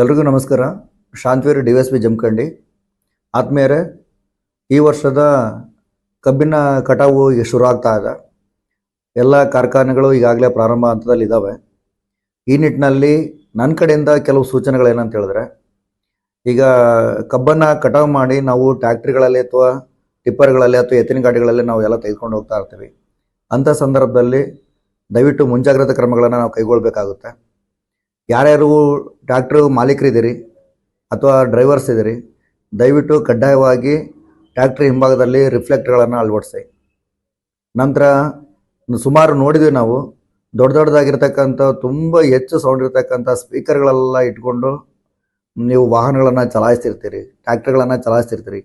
ಎಲ್ರಿಗೂ ನಮಸ್ಕಾರ. ಶಾಂತವೀರ್ ಡಿ.ವೈ.ಎಸ್.ಪಿ ಜಮಖಂಡಿ. ಆತ್ಮೀಯರೇ, ಈ ವರ್ಷದ ಕಬ್ಬಿನ ಕಟಾವು ಈಗ ಶುರು ಆಗ್ತಾ ಇದೆ. ಎಲ್ಲ ಕಾರ್ಖಾನೆಗಳು ಈಗಾಗಲೇ ಪ್ರಾರಂಭ ಹಂತದಲ್ಲಿದ್ದಾವೆ. ಈ ನಿಟ್ಟಿನಲ್ಲಿ ನನ್ನ ಕಡೆಯಿಂದ ಕೆಲವು ಸೂಚನೆಗಳೇನಂತ ಹೇಳಿದ್ರೆ, ಈಗ ಕಬ್ಬನ್ನು ಕಟಾವು ಮಾಡಿ ನಾವು ಟ್ಯಾಕ್ಟ್ರಿಗಳಲ್ಲಿ ಅಥವಾ ಟಿಪ್ಪರ್ಗಳಲ್ಲಿ ಅಥವಾ ಎತ್ತಿನ ಗಾಡಿಗಳಲ್ಲಿ ನಾವು ಎಲ್ಲ ತೆಗೆದುಕೊಂಡು ಹೋಗ್ತಾ ಇರ್ತೀವಿ. ಅಂಥ ಸಂದರ್ಭದಲ್ಲಿ ದಯವಿಟ್ಟು ಮುಂಜಾಗ್ರತಾ ಕ್ರಮಗಳನ್ನು ನಾವು ಕೈಗೊಳ್ಳಬೇಕಾಗುತ್ತೆ. ಯಾರ್ಯಾರು ಟ್ಯಾಕ್ಟ್ರು ಮಾಲೀಕರಿದ್ದೀರಿ ಅಥವಾ ಡ್ರೈವರ್ಸ್ ಇದ್ದೀರಿ, ದಯವಿಟ್ಟು ಕಡ್ಡಾಯವಾಗಿ ಟ್ಯಾಕ್ಟ್ರಿ ಹಿಂಭಾಗದಲ್ಲಿ ರಿಫ್ಲೆಕ್ಟರ್ಗಳನ್ನು ಅಳವಡಿಸಿ. ನಂತರ ಸುಮಾರು ನೋಡಿದ್ವಿ ನಾವು, ದೊಡ್ಡದಾಗಿರ್ತಕ್ಕಂಥ ತುಂಬ ಹೆಚ್ಚು ಸೌಂಡ್ ಇರ್ತಕ್ಕಂಥ ಸ್ಪೀಕರ್ಗಳೆಲ್ಲ ಇಟ್ಕೊಂಡು ನೀವು ವಾಹನಗಳನ್ನು ಚಲಾಯಿಸ್ತಿರ್ತೀರಿ, ಟ್ಯಾಕ್ಟ್ರಿಗಳನ್ನು ಚಲಾಯಿಸ್ತಿರ್ತೀರಿ.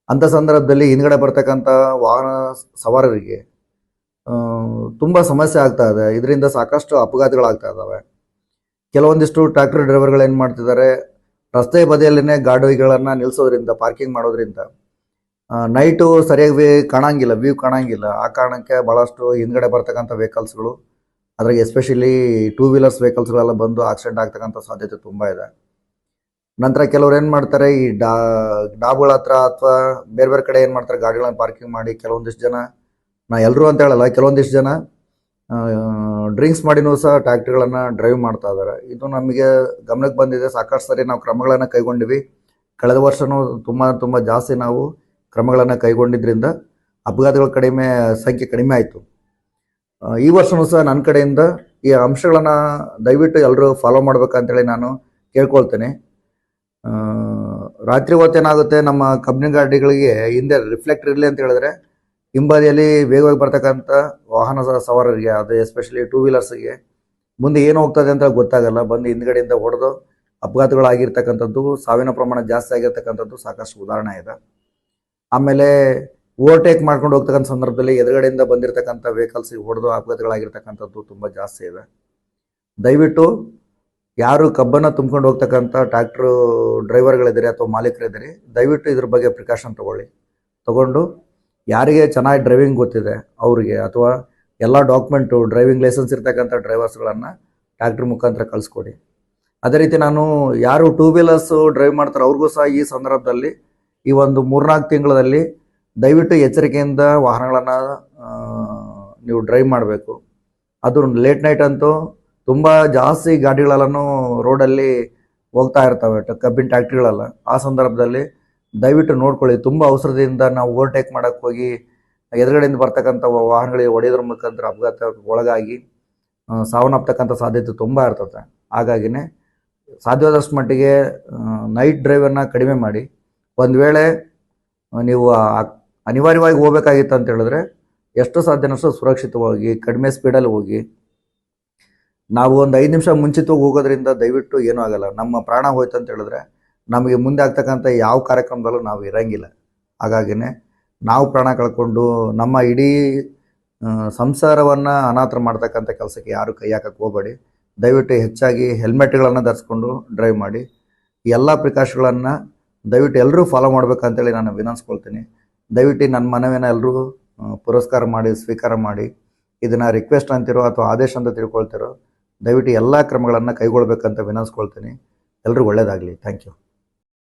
ಅಂಥ ಸಂದರ್ಭದಲ್ಲಿ ಹಿಂದ್ಗಡೆ ಬರ್ತಕ್ಕಂಥ ವಾಹನ ಸವಾರರಿಗೆ ತುಂಬ ಸಮಸ್ಯೆ ಆಗ್ತಾ ಇದೆ. ಇದರಿಂದ ಸಾಕಷ್ಟು ಅಪಘಾತಗಳಾಗ್ತಾ ಇದ್ದಾವೆ. ಕೆಲವೊಂದಿಷ್ಟು ಟ್ರ್ಯಾಕ್ಟರ್ ಡ್ರೈವರ್ಗಳು ಏನು ಮಾಡ್ತಿದ್ದಾರೆ, ರಸ್ತೆ ಬದಿಯಲ್ಲೇ ಗಾಡಿಗಳನ್ನು ನಿಲ್ಲಿಸೋದ್ರಿಂದ, ಪಾರ್ಕಿಂಗ್ ಮಾಡೋದ್ರಿಂದ ನೈಟು ಸರಿಯಾಗಿ ಕಾಣಂಗಿಲ್ಲ, ವ್ಯೂ ಕಾಣಂಗಿಲ್ಲ. ಆ ಕಾರಣಕ್ಕೆ ಭಾಳಷ್ಟು ಹಿಂದ್ಗಡೆ ಬರ್ತಕ್ಕಂಥ ವೆಹಿಕಲ್ಸ್ಗಳು, ಅದ್ರಾಗೆ ಎಸ್ಪೆಷಲಿ ಟೂ ವೀಲರ್ಸ್ ವೆಹಿಕಲ್ಸ್ಗಳೆಲ್ಲ ಬಂದು ಆಕ್ಸಿಡೆಂಟ್ ಆಗ್ತಕ್ಕಂಥ ಸಾಧ್ಯತೆ ತುಂಬ ಇದೆ. ನಂತರ ಕೆಲವ್ರು ಏನು ಮಾಡ್ತಾರೆ, ಈ ಡಾಬ್ಗಳ ಹತ್ರ ಅಥವಾ ಬೇರೆ ಬೇರೆ ಕಡೆ ಏನು ಮಾಡ್ತಾರೆ, ಗಾಡಿಗಳನ್ನು ಪಾರ್ಕಿಂಗ್ ಮಾಡಿ ಕೆಲವೊಂದಿಷ್ಟು ಜನ, ನಾ ಎಲ್ಲರೂ ಅಂತ ಹೇಳಲ್ಲ, ಕೆಲವೊಂದಿಷ್ಟು ಜನ ಡ್ರಿಂಕ್ಸ್ ಮಾಡಿನೂ ಸಹ ಟ್ಯಾಕ್ಟ್ರಿಗಳನ್ನು ಡ್ರೈವ್ ಮಾಡ್ತಾ ಇದ್ದಾರೆ. ಇದು ನಮಗೆ ಗಮನಕ್ಕೆ ಬಂದಿದೆ. ಸಾಕಷ್ಟು ಸರಿ ನಾವು ಕ್ರಮಗಳನ್ನು ಕೈಗೊಂಡಿವಿ. ಕಳೆದ ವರ್ಷವೂ ತುಂಬ ಜಾಸ್ತಿ ನಾವು ಕ್ರಮಗಳನ್ನು ಕೈಗೊಂಡಿದ್ದರಿಂದ ಅಪಘಾತಗಳ ಸಂಖ್ಯೆ ಕಡಿಮೆ ಆಯಿತು. ಈ ವರ್ಷವೂ ಸಹ ನನ್ನ ಕಡೆಯಿಂದ ಈ ಅಂಶಗಳನ್ನು ದಯವಿಟ್ಟು ಎಲ್ಲರೂ ಫಾಲೋ ಮಾಡ್ಬೇಕಂತೇಳಿ ನಾನು ಕೇಳ್ಕೊಳ್ತೇನೆ. ರಾತ್ರಿ ಹೊತ್ತೇನಾಗುತ್ತೆ, ನಮ್ಮ ಕಬ್ಬಿನ ಗಾಡಿಗಳಿಗೆ ಹಿಂದೆ ರಿಫ್ಲೆಕ್ಟರ್ ಇರಲಿ ಅಂತ ಹೇಳಿದ್ರೆ, ಹಿಂಬದಿಯಲ್ಲಿ ವೇಗವಾಗಿ ಬರ್ತಕ್ಕಂಥ ವಾಹನ ಸವಾರರಿಗೆ, ಅದು ಎಸ್ಪೆಷಲಿ ಟೂ ವೀಲರ್ಸ್ಗೆ ಮುಂದೆ ಏನು ಹೋಗ್ತದೆ ಅಂತ ಗೊತ್ತಾಗಲ್ಲ, ಬಂದು ಹಿಂದ್ಗಡೆಯಿಂದ ಹೊಡೆದು ಅಪಘಾತಗಳಾಗಿರ್ತಕ್ಕಂಥದ್ದು, ಸಾವಿನ ಪ್ರಮಾಣ ಜಾಸ್ತಿ ಆಗಿರ್ತಕ್ಕಂಥದ್ದು ಸಾಕಷ್ಟು ಉದಾಹರಣೆ ಇದೆ. ಆಮೇಲೆ ಓವರ್ಟೇಕ್ ಮಾಡ್ಕೊಂಡು ಹೋಗ್ತಕ್ಕಂಥ ಸಂದರ್ಭದಲ್ಲಿ ಎದುರುಗಡೆಯಿಂದ ಬಂದಿರತಕ್ಕಂಥ ವೆಹಿಕಲ್ಸಿಗೆ ಹೊಡೆದು ಅಪಘಾತಗಳಾಗಿರ್ತಕ್ಕಂಥದ್ದು ತುಂಬ ಜಾಸ್ತಿ ಇದೆ. ದಯವಿಟ್ಟು ಯಾರು ಕಬ್ಬನ್ನು ತುಂಬ್ಕೊಂಡು ಹೋಗ್ತಕ್ಕಂಥ ಟ್ರ್ಯಾಕ್ಟ್ರು ಡ್ರೈವರ್ಗಳಿದ್ದಾರೆ ಅಥವಾ ಮಾಲೀಕರಿದ್ದಾರೆ, ದಯವಿಟ್ಟು ಇದ್ರ ಬಗ್ಗೆ ಪ್ರಿಕಾಷನ್ ತಗೊಂಡು ಯಾರಿಗೆ ಚೆನ್ನಾಗಿ ಡ್ರೈವಿಂಗ್ ಗೊತ್ತಿದೆ ಅವರಿಗೆ, ಅಥವಾ ಎಲ್ಲ ಡಾಕ್ಯುಮೆಂಟು, ಡ್ರೈವಿಂಗ್ ಲೈಸೆನ್ಸ್ ಇರ್ತಕ್ಕಂಥ ಡ್ರೈವರ್ಸ್ಗಳನ್ನು ಟ್ಯಾಕ್ಟ್ರಿ ಮುಖಾಂತರ ಕಳಿಸ್ಕೊಡಿ. ಅದೇ ರೀತಿ ನಾನು ಯಾರು ಟೂ ವೀಲರ್ಸು ಡ್ರೈವ್ ಮಾಡ್ತಾರೆ ಅವ್ರಿಗೂ ಸಹ ಈ ಸಂದರ್ಭದಲ್ಲಿ ಈ ಒಂದು 3-4 ತಿಂಗಳಲ್ಲಿ ದಯವಿಟ್ಟು ಎಚ್ಚರಿಕೆಯಿಂದ ವಾಹನಗಳನ್ನು ನೀವು ಡ್ರೈವ್ ಮಾಡಬೇಕು. ಅದು ಲೇಟ್ ನೈಟ್ ಅಂತೂ ತುಂಬ ಜಾಸ್ತಿ ಗಾಡಿಗಳೆಲ್ಲನೂ ರೋಡಲ್ಲಿ ಹೋಗ್ತಾ ಇರ್ತವೆ, ಕಬ್ಬಿನ ಟ್ಯಾಕ್ಟ್ರಿಗಳೆಲ್ಲ. ಆ ಸಂದರ್ಭದಲ್ಲಿ ದಯವಿಟ್ಟು ನೋಡ್ಕೊಳ್ಳಿ. ತುಂಬ ಅವಸರದಿಂದ ನಾವು ಓವರ್ಟೇಕ್ ಮಾಡೋಕ್ಕೆ ಹೋಗಿ ಎದುರುಗಡೆಯಿಂದ ಬರ್ತಕ್ಕಂಥ ವಾಹನಗಳಿಗೆ ಹೊಡೆಯೋದ್ರ ಮುಖಾಂತರ ಅಪಘಾತಕ್ಕೆ ಒಳಗಾಗಿ ಸಾವನ್ನಪ್ಪತಕ್ಕಂಥ ಸಾಧ್ಯತೆ ತುಂಬ ಇರ್ತದೆ. ಹಾಗಾಗಿನೇ ಸಾಧ್ಯವಾದಷ್ಟು ಮಟ್ಟಿಗೆ ನೈಟ್ ಡ್ರೈವನ್ನು ಕಡಿಮೆ ಮಾಡಿ. ಒಂದು ವೇಳೆ ನೀವು ಅನಿವಾರ್ಯವಾಗಿ ಹೋಗ್ಬೇಕಾಗಿತ್ತು ಅಂತ ಹೇಳಿದ್ರೆ, ಎಷ್ಟು ಸಾಧ್ಯನಷ್ಟು ಸುರಕ್ಷಿತವಾಗಿ ಕಡಿಮೆ ಸ್ಪೀಡಲ್ಲಿ ಹೋಗಿ. ನಾವು ಒಂದು 5 ನಿಮಿಷ ಮುಂಚಿತವಾಗಿ ಹೋಗೋದ್ರಿಂದ ದಯವಿಟ್ಟು ಏನೂ ಆಗಲ್ಲ. ನಮ್ಮ ಪ್ರಾಣ ಹೋಯ್ತು ಅಂತ ಹೇಳಿದ್ರೆ ನಮಗೆ ಮುಂದೆ ಆಗ್ತಕ್ಕಂಥ ಯಾವ ಕಾರ್ಯಕ್ರಮದಲ್ಲೂ ನಾವು ಇರೋಂಗಿಲ್ಲ. ಹಾಗಾಗಿನೇ ನಾವು ಪ್ರಾಣ ಕಳ್ಕೊಂಡು ನಮ್ಮ ಇಡೀ ಸಂಸಾರವನ್ನು ಅನಾಥ ಮಾಡ್ತಕ್ಕಂಥ ಕೆಲಸಕ್ಕೆ ಯಾರು ಕೈ ಹಾಕಕ್ಕೆ ಹೋಗಬೇಡಿ. ದಯವಿಟ್ಟು ಹೆಚ್ಚಾಗಿ ಹೆಲ್ಮೆಟ್ಗಳನ್ನು ಧರಿಸ್ಕೊಂಡು ಡ್ರೈವ್ ಮಾಡಿ. ಎಲ್ಲ ಪ್ರಿಕಾಷನ್ಗಳನ್ನು ದಯವಿಟ್ಟು ಎಲ್ಲರೂ ಫಾಲೋ ಮಾಡ್ಬೇಕಂತೇಳಿ ನಾನು ವಿನಂತಿಸ್ಕೊಳ್ತೀನಿ. ದಯವಿಟ್ಟು ನನ್ನ ಮನವಿನ ಎಲ್ಲರೂ ಪುರಸ್ಕಾರ ಮಾಡಿ, ಸ್ವೀಕಾರ ಮಾಡಿ. ಇದನ್ನು ರಿಕ್ವೆಸ್ಟ್ ಅಂತಿರೋ ಅಥವಾ ಆದೇಶ ಅಂತ ತಿಳ್ಕೊಳ್ತಿರೋ, ದಯವಿಟ್ಟು ಎಲ್ಲ ಕ್ರಮಗಳನ್ನು ಕೈಗೊಳ್ಬೇಕಂತ ವಿನಂತಿಸ್ಕೊಳ್ತೀನಿ. ಎಲ್ಲರೂ ಒಳ್ಳೆಯದಾಗಲಿ. Thank you.